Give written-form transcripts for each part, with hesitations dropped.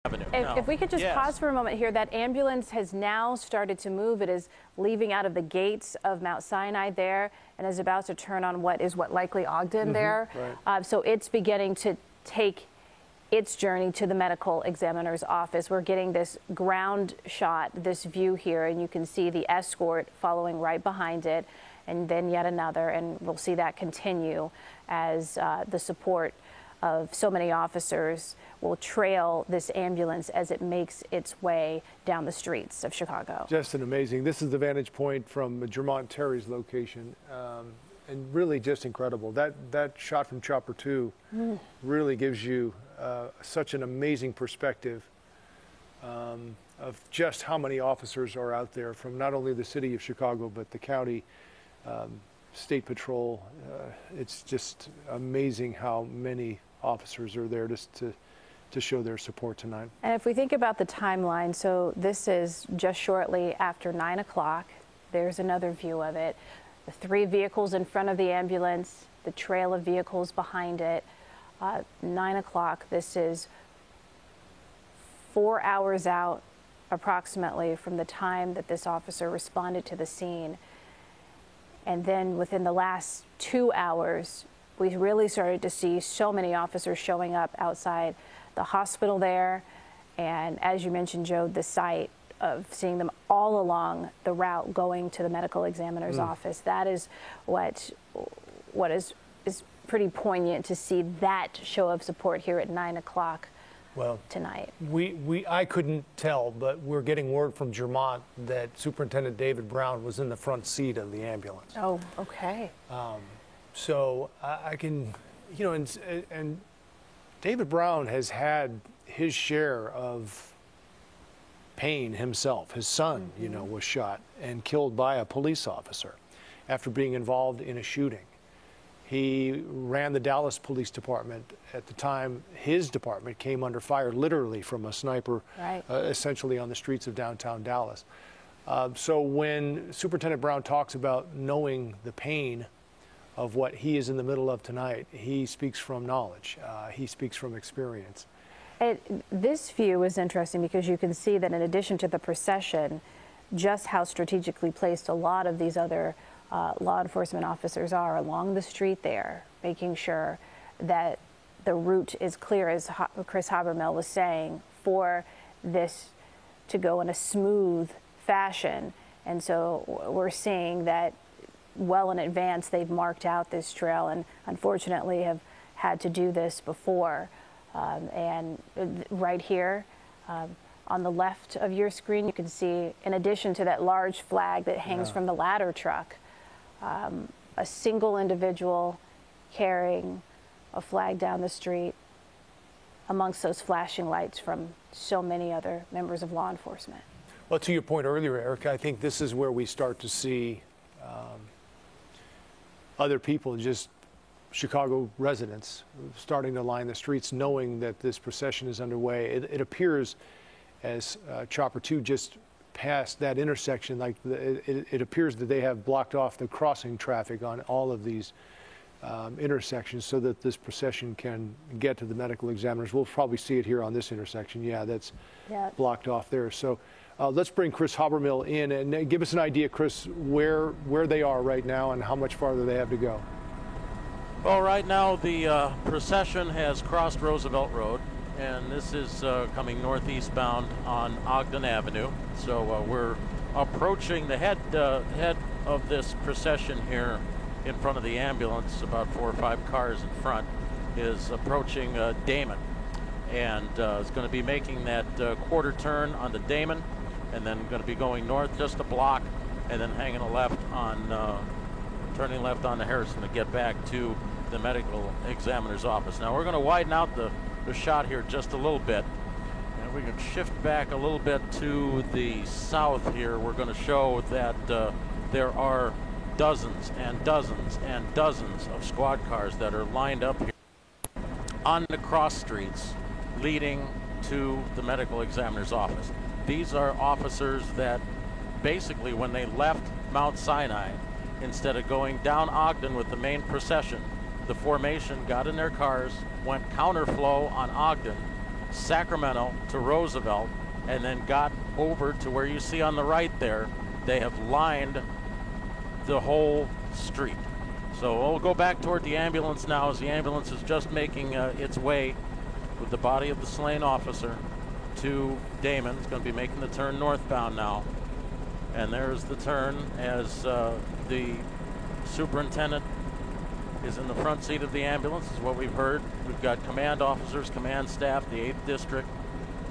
Avenue. If we could just pause for a moment here, that ambulance has now started to move. It is leaving out of the gates of Mount Sinai there and is about to turn on what likely Ogden there. Right. So it's beginning to take its journey to the medical examiner's office. We're getting this ground shot, this view here, and you can see the escort following right behind it, and then yet another, and we'll see that continue as the support of so many officers will trail this ambulance as it makes its way down the streets of Chicago. Just an amazing. This is the vantage point from Jermont Terry's location, and really just incredible. That shot from Chopper 2 really gives you such an amazing perspective of just how many officers are out there from not only the city of Chicago but the county, state patrol. It's just amazing how many officers are there just to show their support tonight. And if we think about the timeline, so this is just shortly after 9 o'clock. There's another view of it. The 3 vehicles in front of the ambulance, the trail of vehicles behind it. 9 o'clock, this is 4 hours out approximately from the time that this officer responded to the scene. And then within the last 2 hours, we really started to see so many officers showing up outside the hospital there. And as you mentioned, Joe, the sight of seeing them all along the route going to the medical examiner's office, that is what is pretty poignant to see that show of support here at 9 o'clock tonight. I couldn't tell, but we're getting word from Jermont that Superintendent David Brown was in the front seat of the ambulance. Oh, okay. So I can, and David Brown has had his share of pain himself. His son, was shot and killed by a police officer after being involved in a shooting. He ran the Dallas Police Department. At the time, his department came under fire literally from a sniper, essentially on the streets of downtown Dallas. So when Superintendent Brown talks about knowing the pain of what he is in the middle of tonight, he speaks from knowledge. He speaks from experience. This view is interesting because you can see that in addition to the procession, just how strategically placed a lot of these other law enforcement officers are along the street there, making sure that the route is clear, as Chris Habermehl was saying, for this to go in a smooth fashion. And so we're seeing that well in advance they've marked out this trail, and unfortunately have had to do this before. And right here on the left of your screen, you can see, in addition to that large flag that hangs from the ladder truck, a single individual carrying a flag down the street amongst those flashing lights from so many other members of law enforcement. Well, to your point earlier, Eric, I think this is where we start to see other people, just Chicago residents, starting to line the streets knowing that this procession is underway. It appears as Chopper 2 just passed that intersection, like it appears that they have blocked off the crossing traffic on all of these intersections so that this procession can get to the medical examiners. We'll probably see it here on this intersection. Yeah, that's blocked off there. So let's bring Chris Habermehl in and give us an idea, Chris, where they are right now and how much farther they have to go. Well, right now the procession has crossed Roosevelt Road, and this is coming northeastbound on Ogden Avenue. So we're approaching the head of this procession here in front of the ambulance. About 4 or 5 cars in front is approaching Damon, and is going to be making that quarter turn on the Damon, and then going to be going north just a block, and then hanging a left on turning left on the Harrison to get back to the medical examiner's office. Now we're going to widen out the shot here just a little bit, and we can shift back a little bit to the south here. We're going to show that there are dozens and dozens and dozens of squad cars that are lined up here on the cross streets leading to the medical examiner's office. These are officers that basically, when they left Mount Sinai, instead of going down Ogden with the main procession, the formation got in their cars, went counterflow on Ogden Sacramento to Roosevelt, and then got over to where you see on the right there. They have lined the whole street. So we'll go back toward the ambulance now, as the ambulance is just making its way with the body of the slain officer to Damon. It's going to be making the turn northbound now. And there's the turn as the superintendent is in the front seat of the ambulance, is what we've heard. We've got command officers, command staff, the 8th District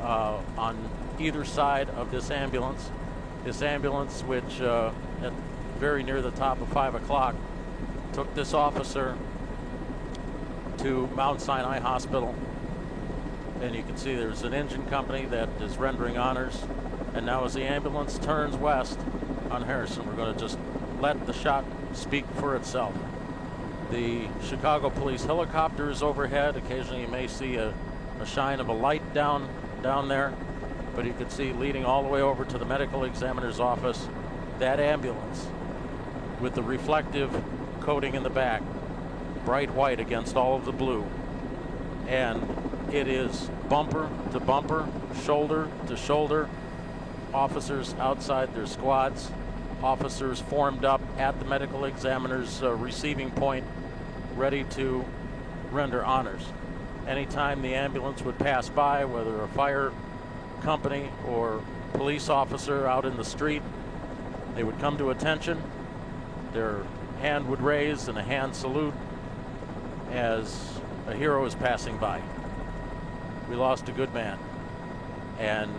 on either side of this ambulance. This ambulance, which at very near the top of 5 o'clock, took this officer to Mount Sinai Hospital. And you can see there's an engine company that is rendering honors. And now as the ambulance turns west on Harrison, we're going to just let the shot speak for itself. The Chicago Police helicopter is overhead. Occasionally you may see a shine of a light down there, but you can see leading all the way over to the medical examiner's office, that ambulance with the reflective coating in the back, bright white against all of the blue. And it is bumper to bumper, shoulder to shoulder, officers outside their squads, officers formed up at the medical examiner's receiving point, ready to render honors. Anytime the ambulance would pass by, whether a fire company or police officer out in the street, they would come to attention. Their hand would raise in a hand salute as a hero is passing by. We lost a good man, and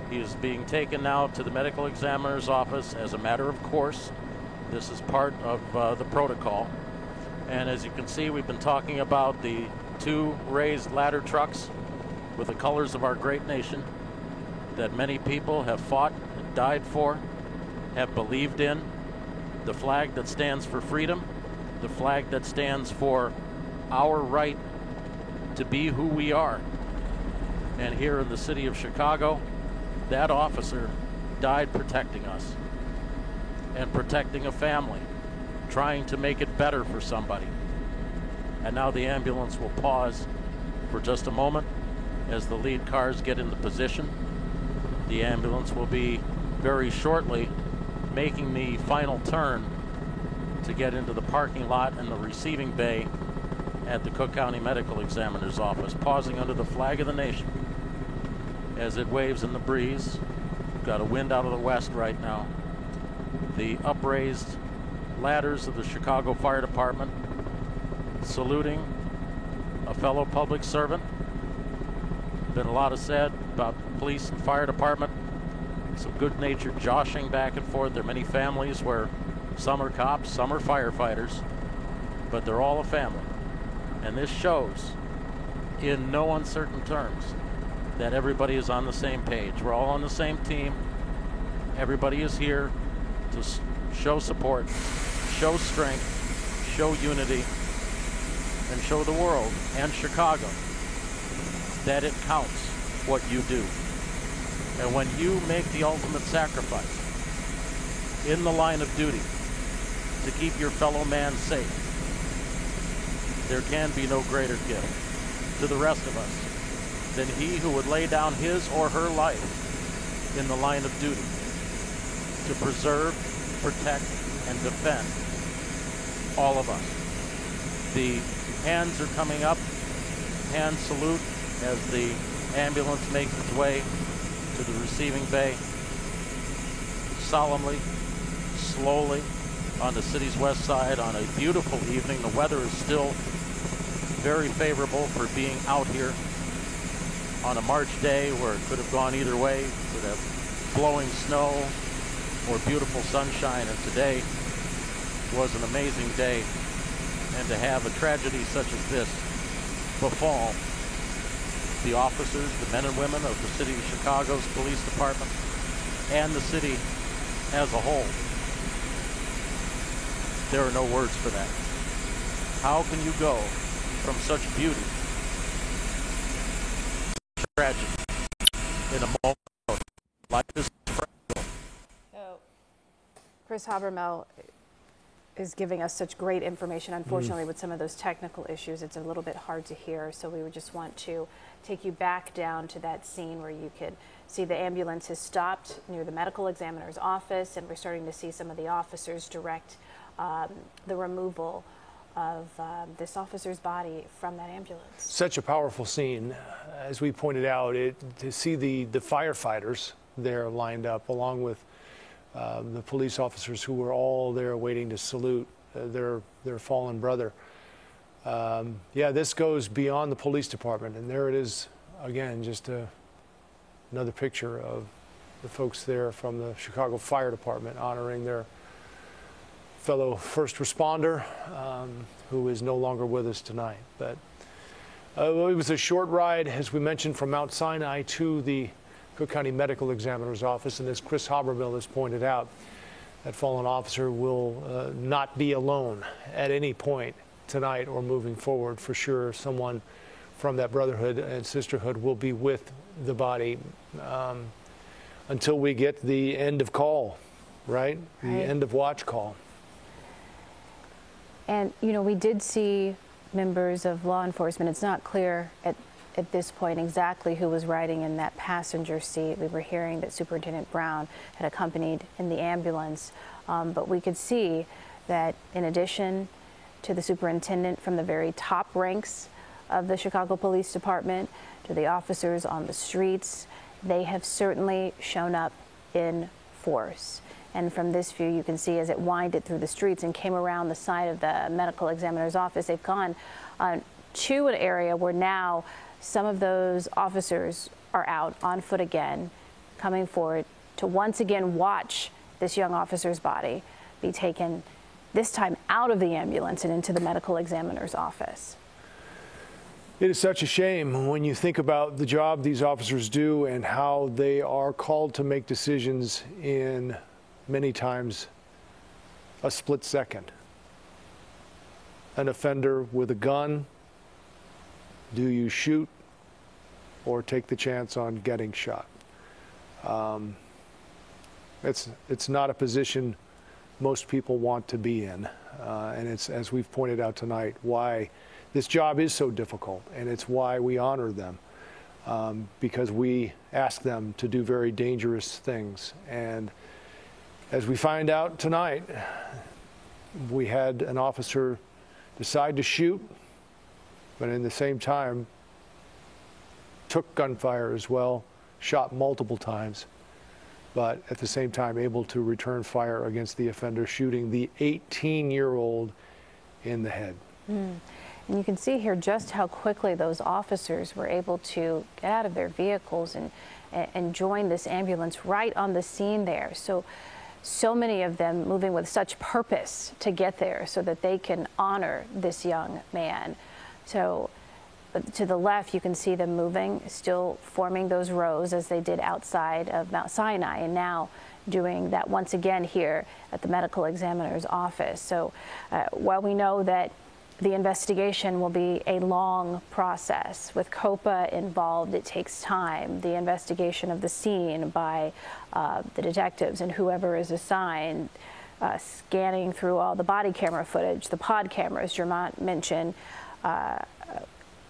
he is being taken now to the medical examiner's office as a matter of course. This is part of the protocol. And as you can see, we've been talking about the 2 raised ladder trucks with the colors of our great nation that many people have fought and died for, have believed in. The flag that stands for freedom, the flag that stands for our right to be who we are. And here in the city of Chicago, that officer died protecting us and protecting a family, trying to make it better for somebody. And now the ambulance will pause for just a moment as the lead cars get into position. The ambulance will be very shortly making the final turn to get into the parking lot and the receiving bay at the Cook County Medical Examiner's office, pausing under the flag of the nation as it waves in the breeze. We've got a wind out of the west right now. The upraised ladders of the Chicago Fire Department saluting a fellow public servant. Been a lot of said about police and fire department. Some good-natured joshing back and forth. There are many families where some are cops, some are firefighters, but they're all a family. And this shows in no uncertain terms that everybody is on the same page. We're all on the same team. Everybody is here to show support, show strength, show unity, and show the world and Chicago that it counts what you do. And when you make the ultimate sacrifice in the line of duty to keep your fellow man safe, there can be no greater gift to the rest of us than he who would lay down his or her life in the line of duty to preserve, protect, and defend all of us. The hands are coming up, hand salute as the ambulance makes its way to the receiving bay, solemnly, slowly, on the city's west side on a beautiful evening. The weather is still very favorable for being out here on a March day where it could have gone either way. Could have blowing snow or beautiful sunshine, and today was an amazing day. And to have a tragedy such as this befall the officers, the men and women of the city of Chicago's police department and the city as a whole, there are no words for that. How can you go from such beauty to tragedy in a moment like this? So, Chris Habermel, is giving us such great information. Unfortunately, with some of those technical issues, it's a little bit hard to hear. So we would just want to take you back down to that scene where you could see the ambulance has stopped near the medical examiner's office, and we're starting to see some of the officers direct the removal of this officer's body from that ambulance. Such a powerful scene. As we pointed out, to see the firefighters there lined up along with the police officers who were all there waiting to salute their fallen brother. Yeah, this goes beyond the police department, and there it is again, just another picture of the folks there from the Chicago Fire Department honoring their fellow first responder who is no longer with us tonight. But it was a short ride, as we mentioned, from Mount Sinai to the Cook County Medical Examiner's office, and as Chris Habermill has pointed out, that fallen officer will not be alone at any point tonight or moving forward. For sure, someone from that brotherhood and sisterhood will be with the body until we get the end of call, right? The end of watch call. And, you know, we did see members of law enforcement. It's not clear at this point exactly who was riding in that passenger seat. We were hearing that Superintendent Brown had accompanied in the ambulance, but we could see that in addition to the superintendent from the very top ranks of the Chicago Police Department to the officers on the streets, they have certainly shown up in force. And from this view, you can see as it winded through the streets and came around the side of the medical examiner's office, they've gone to an area where now some of those officers are out on foot again, coming forward to once again watch this young officer's body be taken, this time out of the ambulance and into the medical examiner's office. It is such a shame when you think about the job these officers do and how they are called to make decisions in many times a split second. An offender with a gun, do you shoot or take the chance on getting shot? It's not a position most people want to be in, and it's, as we've pointed out tonight, why this job is so difficult, and it's why we honor them, because we ask them to do very dangerous things. And as we find out tonight, we had an officer decide to shoot, but in the same time took gunfire as well, shot multiple times, but at the same time able to return fire against the offender, shooting the 18-year-old in the head. And you can see here just how quickly those officers were able to get out of their vehicles and join this ambulance right on the scene there. So many of them moving with such purpose to get there so that they can honor this young man. So to the left, you can see them moving, still forming those rows as they did outside of Mount Sinai, and now doing that once again here at the medical examiner's office. So while we know that the investigation will be a long process. With COPA involved, it takes time. The investigation of the scene by the detectives and whoever is assigned, scanning through all the body camera footage, the pod cameras Jermont mentioned,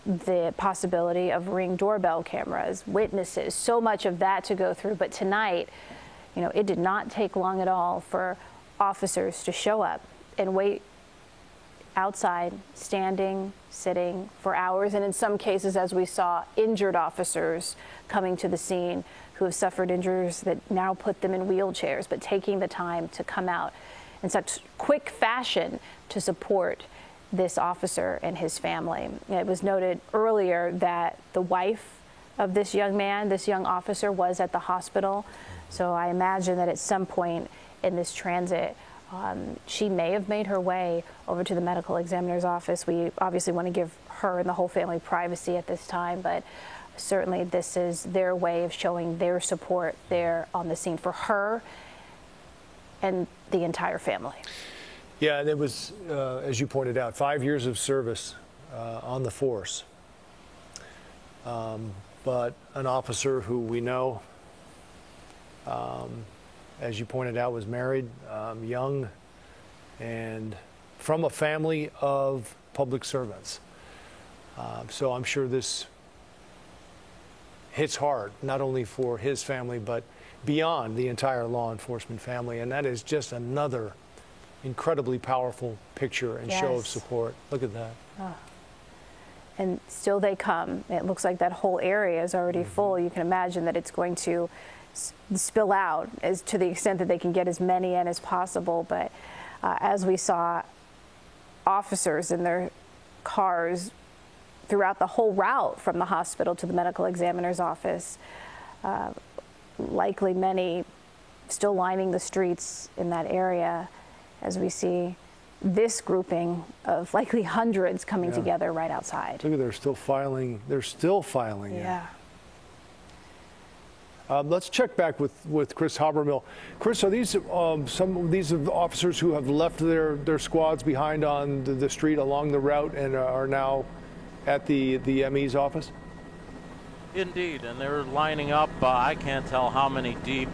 the possibility of Ring doorbell cameras, witnesses, so much of that to go through. But tonight, you know, it did not take long at all for officers to show up and wait outside, standing, sitting for hours, and in some cases, as we saw, injured officers coming to the scene who have suffered injuries that now put them in wheelchairs, but taking the time to come out in such quick fashion to support this officer and his family. It was noted earlier that the wife of this young man, this young officer, was at the hospital, so I imagine that at some point in this transit, she may have made her way over to the medical examiner's office. We obviously want to give her and the whole family privacy at this time, but certainly this is their way of showing their support there on the scene for her and the entire family. Yeah, and it was, as you pointed out, 5 years of service on the force. But an officer who we know, as you pointed out, was married, young, and from a family of public servants. So I'm sure this hits hard, not only for his family, but beyond the entire law enforcement family. And that is just another incredibly powerful picture and show of Yes. support. Look at that. And still they come. It looks like that whole area is already full. You can imagine that it's going to spill out as to the extent that they can get as many in as possible. But as we saw, officers in their cars throughout the whole route from the hospital to the medical examiner's office, likely many still lining the streets in that area, as we see this grouping of likely hundreds coming together right outside. Look at, they're still filing. They're still filing. Yeah. Let's check back with Chris Habermill. Chris, are these some of these officers who have left their squads behind on the street along the route and are now at the ME's office? Indeed, and they're lining up. I can't tell how many deep,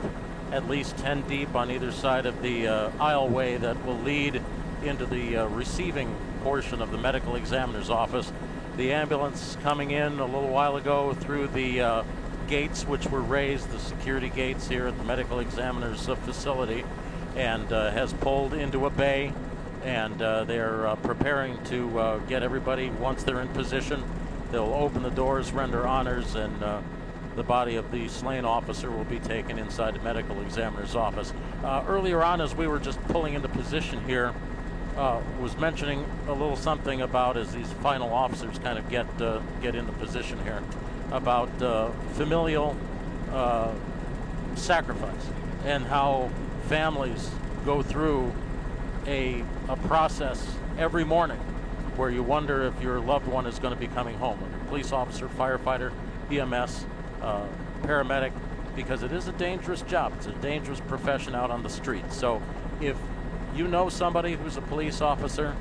at least 10 deep on either side of the aisleway that will lead into the receiving portion of the medical examiner's office. The ambulance coming in a little while ago through the gates, which were raised, the security gates here at the medical examiner's facility, and has pulled into a bay, and they're preparing to get everybody. Once they're in position, they'll open the doors, render honors, and the body of the slain officer will be taken inside the medical examiner's office. Earlier on, as we were just pulling into position here, was mentioning a little something about, as these final officers kind of get into position here, about familial sacrifice and how families go through a process every morning where you wonder if your loved one is going to be coming home, whether police officer, firefighter, EMS, paramedic, because it is a dangerous job. It's a dangerous profession out on the street. So if you know somebody who's a police officer,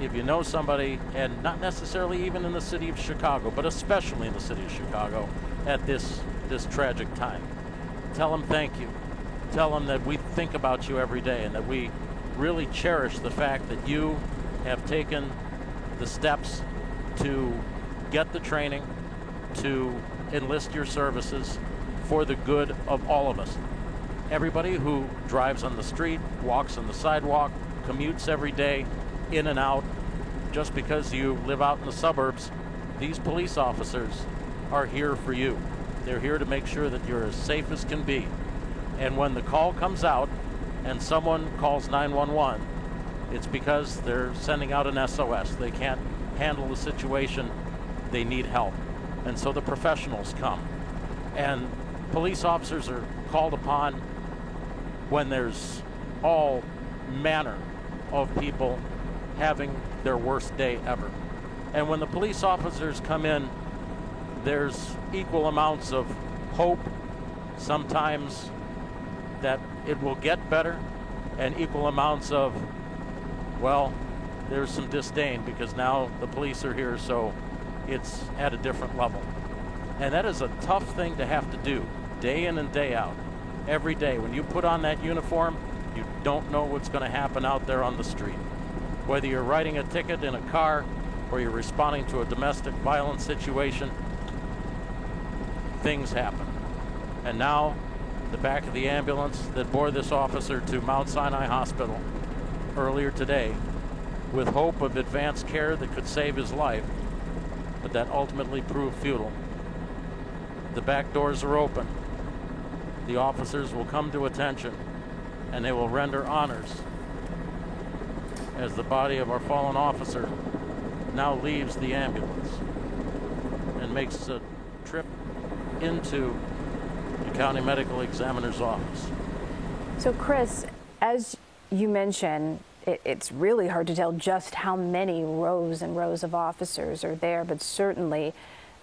if you know somebody, and not necessarily even in the city of Chicago, but especially in the city of Chicago at this tragic time, tell them thank you. Tell them that we think about you every day and that we really cherish the fact that you have taken the steps to get the training, to enlist your services for the good of all of us. Everybody who drives on the street, walks on the sidewalk, commutes every day, in and out, just because you live out in the suburbs, these police officers are here for you. They're here to make sure that you're as safe as can be. And when the call comes out and someone calls 911, it's because they're sending out an SOS. They can't handle the situation. They need help. And so the professionals come. And police officers are called upon when there's all manner of people having their worst day ever. And when the police officers come in, there's equal amounts of hope, sometimes that it will get better, and equal amounts of, well, there's some disdain because now the police are here, so it's at a different level. And that is a tough thing to have to do, day in and day out. Every day, when you put on that uniform, you don't know what's going to happen out there on the street. Whether you're writing a ticket in a car or you're responding to a domestic violence situation, things happen. And now, the back of the ambulance that bore this officer to Mount Sinai Hospital earlier today, with hope of advanced care that could save his life, but that ultimately proved futile. The back doors are open. The officers will come to attention, and they will render honors as the body of our fallen officer now leaves the ambulance and makes a trip into the county medical examiner's office. So Chris, as you mentioned, it's really hard to tell just how many rows and rows of officers are there, but certainly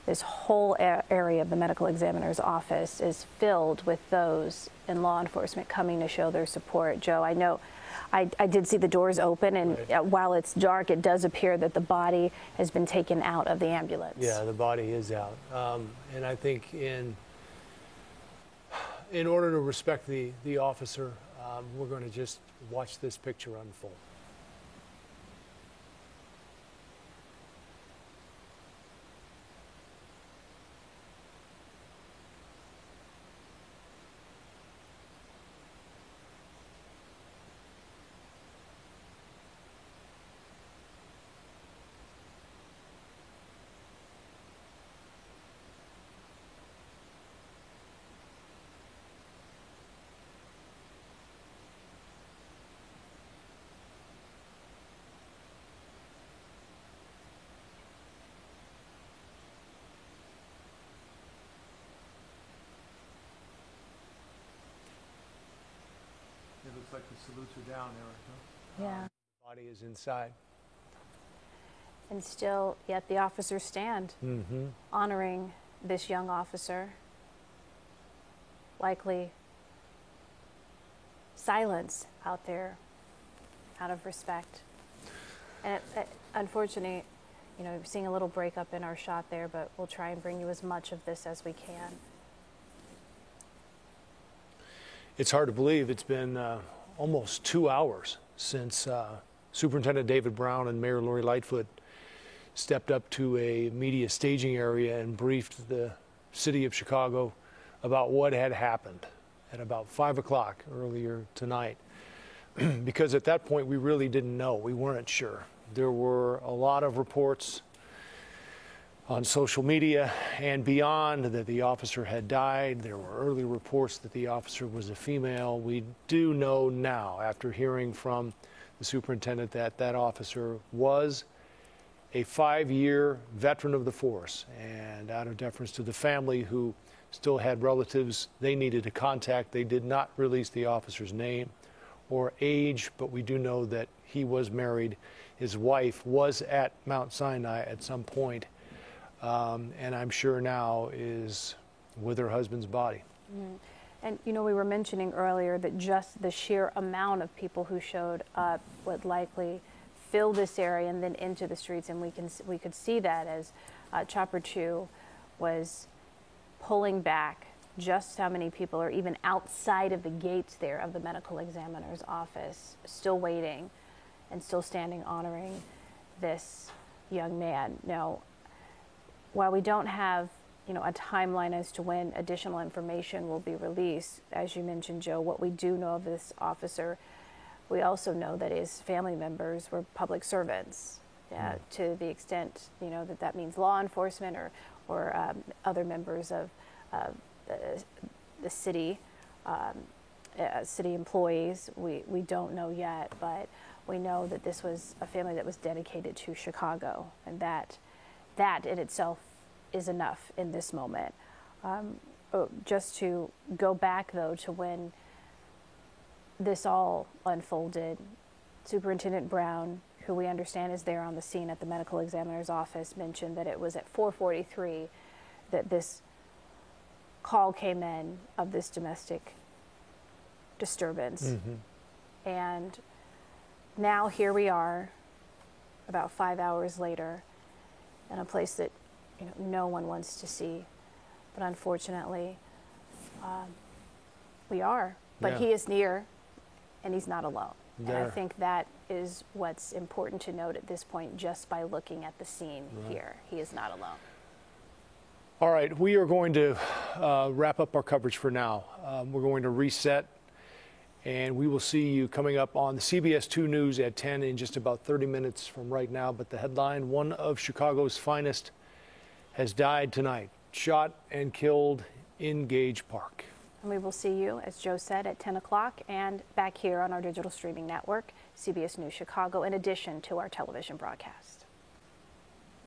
this whole area of the medical examiner's office is filled with those in law enforcement coming to show their support. Joe, I know I did see the doors open, and right. While it's dark, it does appear that the body has been taken out of the ambulance. Yeah, the body is out. And I think in order to respect the officer, we're going to just watch this picture unfold. Looks like the salutes are down, Eric. Yeah. Body is inside. And still, yet the officers stand, honoring this young officer. Likely silence out there out of respect. And unfortunately, you know, we're seeing a little breakup in our shot there, but we'll try and bring you as much of this as we can. It's hard to believe it's been almost 2 hours since Superintendent David Brown and Mayor Lori Lightfoot stepped up to a media staging area and briefed the city of Chicago about what had happened at about 5 o'clock earlier tonight. Because at that point we really didn't know, we weren't sure. There were a lot of reports on social media and beyond that the officer had died. There were early reports that the officer was a female. We do know now, after hearing from the superintendent, that that officer was a 5-year veteran of the force. And out of deference to the family, who still had relatives they needed to contact, they did not release the officer's name or age, but we do know that he was married. His wife was at Mount Sinai at some point. And I'm sure now is with her husband's body. And you know, we were mentioning earlier that just the sheer amount of people who showed up would likely fill this area and then into the streets, and we could see that as Chopper 2 was pulling back, just how many people are even outside of the gates there of the medical examiner's office, still waiting and still standing honoring this young man. Now, while we don't have, you know, a timeline as to when additional information will be released, as you mentioned, Joe, what we do know of this officer, we also know that his family members were public servants, to the extent, you know, that means law enforcement or other members of the city, city employees. We don't know yet, but we know that this was a family that was dedicated to Chicago, and that in itself is enough in this moment. Just to go back, though, to when this all unfolded, Superintendent Brown, who we understand is there on the scene at the medical examiner's office, mentioned that it was at 4:43 that this call came in of this domestic disturbance. And now here we are, about 5 hours later, in a place that, you know, no one wants to see, but unfortunately, we are. But he is near, and he's not alone. And I think that is what's important to note at this point, just by looking at the scene here. He is not alone. All right, we are going to wrap up our coverage for now. We're going to reset, and we will see you coming up on the CBS 2 News at 10 in just about 30 minutes from right now. But the headline, one of Chicago's finest has died tonight, shot and killed in Gage Park. And we will see you, as Joe said, at 10 o'clock and back here on our digital streaming network, CBS News Chicago, in addition to our television broadcast.